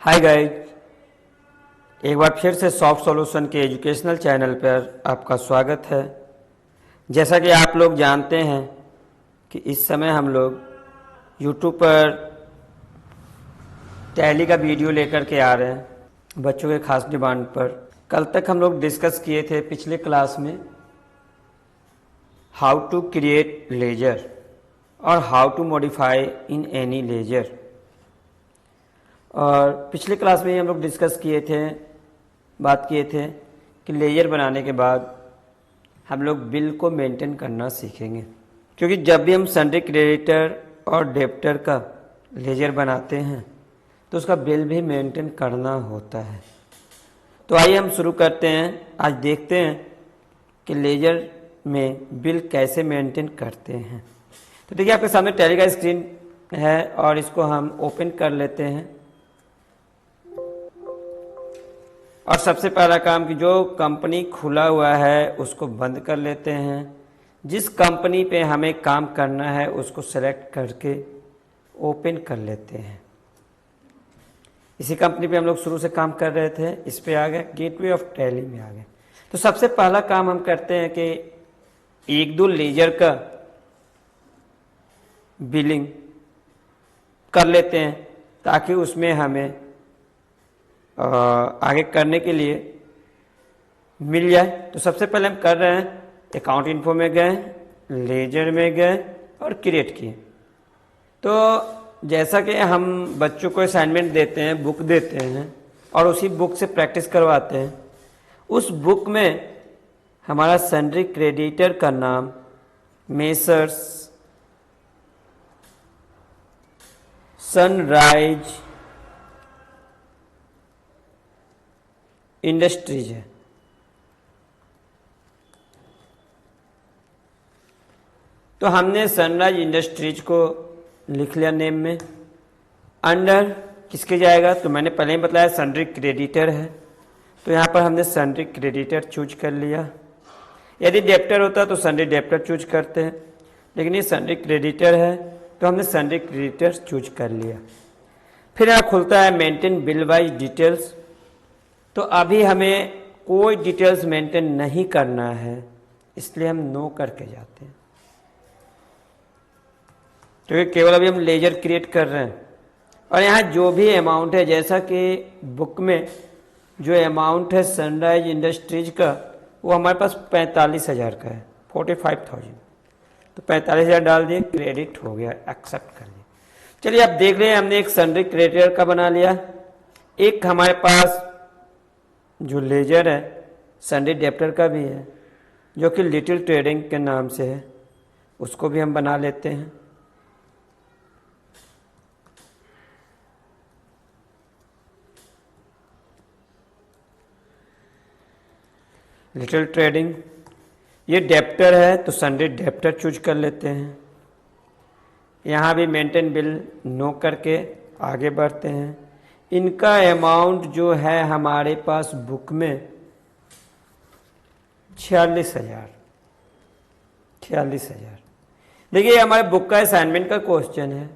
Hi guys, एक बार फिर से सॉफ्ट सॉल्यूशन के एजुकेशनल चैनल पर आपका स्वागत है। जैसा कि आप लोग जानते हैं कि इस समय हम लोग यूट्यूब पर टैली का वीडियो लेकर के आ रहे हैं बच्चों के खास डिमांड पर। कल तक हम लोग डिस्कस किए थे पिछले क्लास में हाउ टू क्रिएट लेजर और how to modify in any ledger. और पिछले क्लास में हम लोग डिस्कस किए थे, बात किए थे कि लेजर बनाने के बाद हम लोग बिल को मेंटेन करना सीखेंगे, क्योंकि जब भी हम सन्ड्री क्रेडिटर और डेब्टर का लेजर बनाते हैं तो उसका बिल भी मेंटेन करना होता है। तो आइए हम शुरू करते हैं। आज देखते हैं कि लेजर में बिल कैसे मेंटेन करते हैं। तो देखिए, आपके सामने टैली का स्क्रीन है और इसको हम ओपन कर लेते हैं। और सबसे पहला काम कि जो कंपनी खुला हुआ है उसको बंद कर लेते हैं। जिस कंपनी पे हमें काम करना है उसको सेलेक्ट करके ओपन कर लेते हैं। इसी कंपनी पे हम लोग शुरू से काम कर रहे थे, इस पे आ गए, गेटवे ऑफ टैली में आ गए। तो सबसे पहला काम हम करते हैं कि एक दो लेजर का बिलिंग कर लेते हैं ताकि उसमें हमें आगे करने के लिए मिल जाए। तो सबसे पहले हम कर रहे हैं, अकाउंट इन्फो में गए, लेजर में गए और क्रिएट किए। तो जैसा कि हम बच्चों को असाइनमेंट देते हैं, बुक देते हैं और उसी बुक से प्रैक्टिस करवाते हैं, उस बुक में हमारा सन्ड्री क्रेडिटर का नाम मेसर्स सनराइज इंडस्ट्रीज है। तो हमने सनराइज इंडस्ट्रीज को लिख लिया नेम में। अंडर किसके जाएगा, तो मैंने पहले ही बताया सन्ड्री क्रेडिटर है, तो यहाँ पर हमने सन्ड्री क्रेडिटर चूज कर लिया। यदि डेब्टर होता तो सन्ड्री डेब्टर चूज करते हैं, लेकिन ये सन्ड्री क्रेडिटर है तो हमने सन्ड्री क्रेडिटर चूज कर लिया। फिर यहाँ खुलता है मेंटेन बिल वाइज डिटेल्स। तो अभी हमें कोई डिटेल्स मेंटेन नहीं करना है, इसलिए हम नो करके जाते हैं, क्योंकि केवल अभी हम लेजर क्रिएट कर रहे हैं। और यहाँ जो भी अमाउंट है, जैसा कि बुक में जो अमाउंट है सनराइज इंडस्ट्रीज का, वो हमारे पास 45,000 का है, 45,000। तो 45,000 डाल दिए, क्रेडिट हो गया, एक्सेप्ट कर दिया। चलिए आप देख रहे हैं, हमने एक सन्ड्री क्रेडिटर का बना लिया। एक हमारे पास जो लेजर है सन्ड्री डेब्टर का भी है, जो कि लिटिल ट्रेडिंग के नाम से है, उसको भी हम बना लेते हैं। लिटिल ट्रेडिंग ये डेब्टर है तो सन्ड्री डेब्टर चूज कर लेते हैं। यहाँ भी मेंटेन बिल नो करके आगे बढ़ते हैं। इनका अमाउंट जो है हमारे पास बुक में 46,000। देखिए, हमारे बुक का असाइनमेंट का क्वेश्चन है,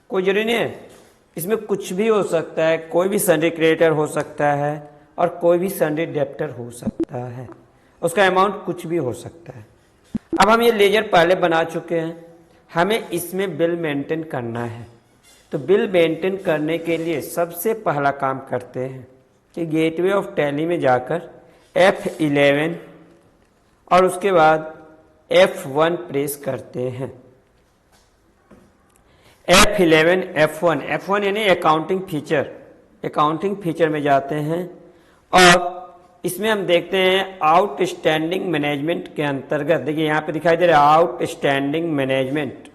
कोई जरूरी नहीं है, इसमें कुछ भी हो सकता है। कोई भी सन्ड्री क्रेडिटर हो सकता है और कोई भी सन्ड्री डेब्टर हो सकता है, उसका अमाउंट कुछ भी हो सकता है। अब हम ये लेजर पहले बना चुके हैं, हमें इसमें बिल मेंटेन करना है। तो बिल मेंटेन करने के लिए सबसे पहला काम करते हैं कि गेटवे ऑफ टैली में जाकर F11 और उसके बाद F1 प्रेस करते हैं। F11 F1 यानी अकाउंटिंग फीचर में जाते हैं और इसमें हम देखते हैं आउटस्टैंडिंग मैनेजमेंट के अंतर्गत, देखिए यहाँ पे दिखाई दे रहा है आउटस्टैंडिंग मैनेजमेंट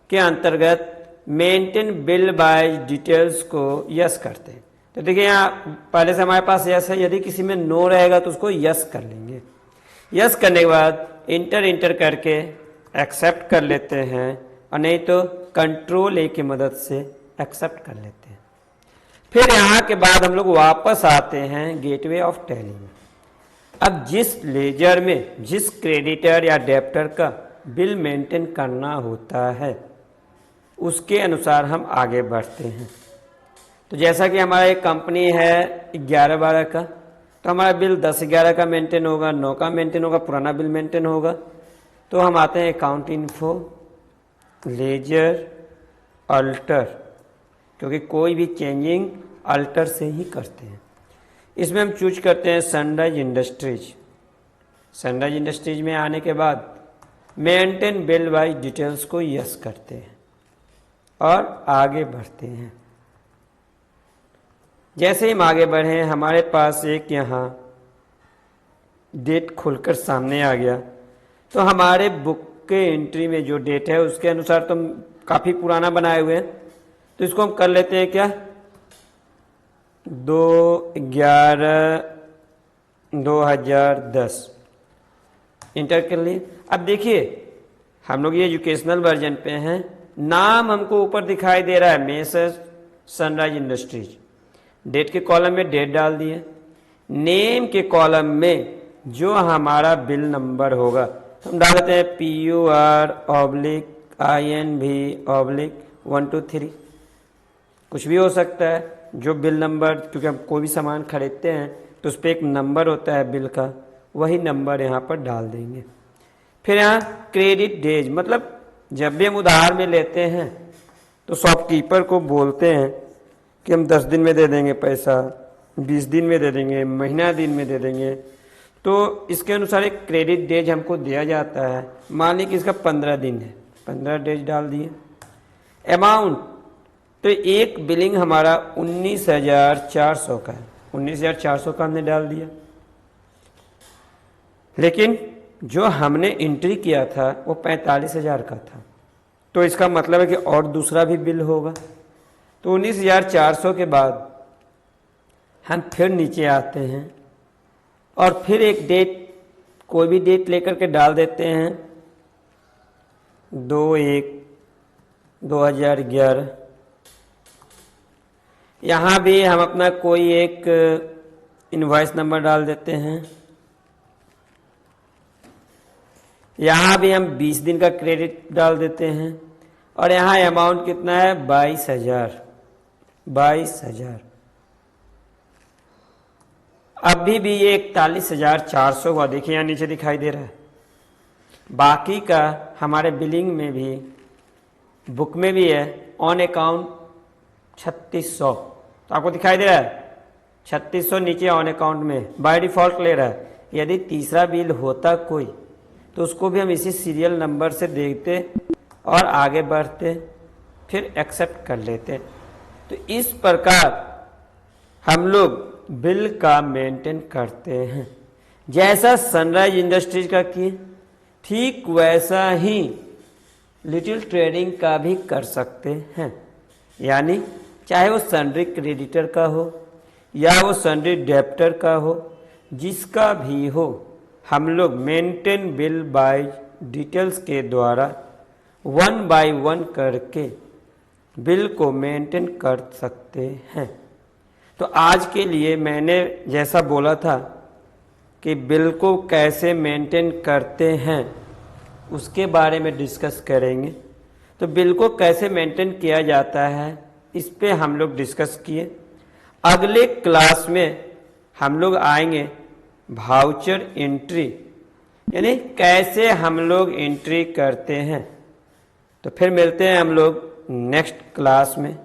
के अंतर्गत मेंटेन बिल बाय डिटेल्स को यस करते हैं। तो देखिए यहाँ पहले से हमारे पास यस है, यदि किसी में नो रहेगा तो उसको यस कर लेंगे। यस करने के बाद इंटर करके एक्सेप्ट कर लेते हैं, और नहीं तो कंट्रोल ए की मदद से एक्सेप्ट कर लेते हैं। फिर यहाँ के बाद हम लोग वापस आते हैं गेटवे ऑफ टैली में। अब जिस लेजर में जिस क्रेडिटर या डेब्टर का बिल मेंटेन करना होता है उसके अनुसार हम आगे बढ़ते हैं। तो जैसा कि हमारा एक कंपनी है 11-12 का, तो हमारा बिल 10-11 का मेंटेन होगा, 9 का मेंटेन होगा, पुराना बिल मेंटेन होगा। तो हम आते हैं अकाउंट इन्फो, लेजर, अल्टर, क्योंकि कोई भी चेंजिंग अल्टर से ही करते हैं। इसमें हम चूज करते हैं सनराइज इंडस्ट्रीज। सनराइज इंडस्ट्रीज में आने के बाद मेंटेन बिल वाइज डिटेल्स को यस करते हैं और आगे बढ़ते हैं। जैसे ही हम आगे बढ़े हमारे पास एक यहाँ डेट खुलकर सामने आ गया। तो हमारे बुक के एंट्री में जो डेट है उसके अनुसार तो हम काफ़ी पुराना बनाए हुए हैं, तो इसको हम कर लेते हैं क्या, 2/11/2010 इंटर कर लिए। अब देखिए हम लोग ये एजुकेशनल वर्जन पे हैं, नाम हमको ऊपर दिखाई दे रहा है मेसर्स सनराइज इंडस्ट्रीज। डेट के कॉलम में डेट डाल दिए, नेम के कॉलम में जो हमारा बिल नंबर होगा हम डाल देते हैं PUR/INV/123। कुछ भी हो सकता है, जो बिल नंबर, क्योंकि हम कोई भी सामान खरीदते हैं तो उस पर एक नंबर होता है बिल का, वही नंबर यहाँ पर डाल देंगे। फिर यहाँ क्रेडिट डेज, मतलब जब भी हम उधार में लेते हैं तो शॉपकीपर को बोलते हैं कि हम 10 दिन में दे देंगे पैसा, 20 दिन में दे देंगे, महीना दिन में दे देंगे। तो इसके अनुसार एक क्रेडिट डेज हमको दिया जाता है। मान लीजिए कि इसका 15 दिन है, 15 डेज डाल दिए। अमाउंट, तो एक बिलिंग हमारा 19,400 का है, 19,400 का हमने डाल दिया। लेकिन जो हमने एंट्री किया था वो 45,000 का था, तो इसका मतलब है कि और दूसरा भी बिल होगा। तो 19,400 के बाद हम फिर नीचे आते हैं और फिर एक डेट, कोई भी डेट लेकर के डाल देते हैं, 2/1/2011। यहाँ भी हम अपना कोई एक इनवॉइस नंबर डाल देते हैं। यहाँ भी हम 20 दिन का क्रेडिट डाल देते हैं और यहाँ अमाउंट कितना है, 22,000। अभी भी ये 41,400 हुआ, देखिए यहाँ नीचे दिखाई दे रहा है। बाकी का हमारे बिलिंग में भी, बुक में भी है, ऑन अकाउंट 3600, तो आपको दिखाई दे रहा है 3600 नीचे ऑन अकाउंट में बाय डिफॉल्ट ले रहा है। यदि तीसरा बिल होता कोई तो उसको भी हम इसी सीरियल नंबर से देखते और आगे बढ़ते, फिर एक्सेप्ट कर लेते। तो इस प्रकार हम लोग बिल का मेंटेन करते हैं। जैसा सनराइज इंडस्ट्रीज का किए ठीक वैसा ही लिटिल ट्रेडिंग का भी कर सकते हैं। यानी चाहे वो सन्ड्री क्रेडिटर का हो या वो सन्ड्री डेप्टर का हो, जिसका भी हो, हम लोग मेंटेन बिल बाय डिटेल्स के द्वारा 1 बाय 1 करके बिल को मेंटेन कर सकते हैं। तो आज के लिए मैंने जैसा बोला था कि बिल को कैसे मेंटेन करते हैं उसके बारे में डिस्कस करेंगे। तो बिल को कैसे मेंटेन किया जाता है इस पे हम लोग डिस्कस किए। अगले क्लास में हम लोग आएंगे वाउचर एंट्री, यानी कैसे हम लोग एंट्री करते हैं। तो फिर मिलते हैं हम लोग नेक्स्ट क्लास में।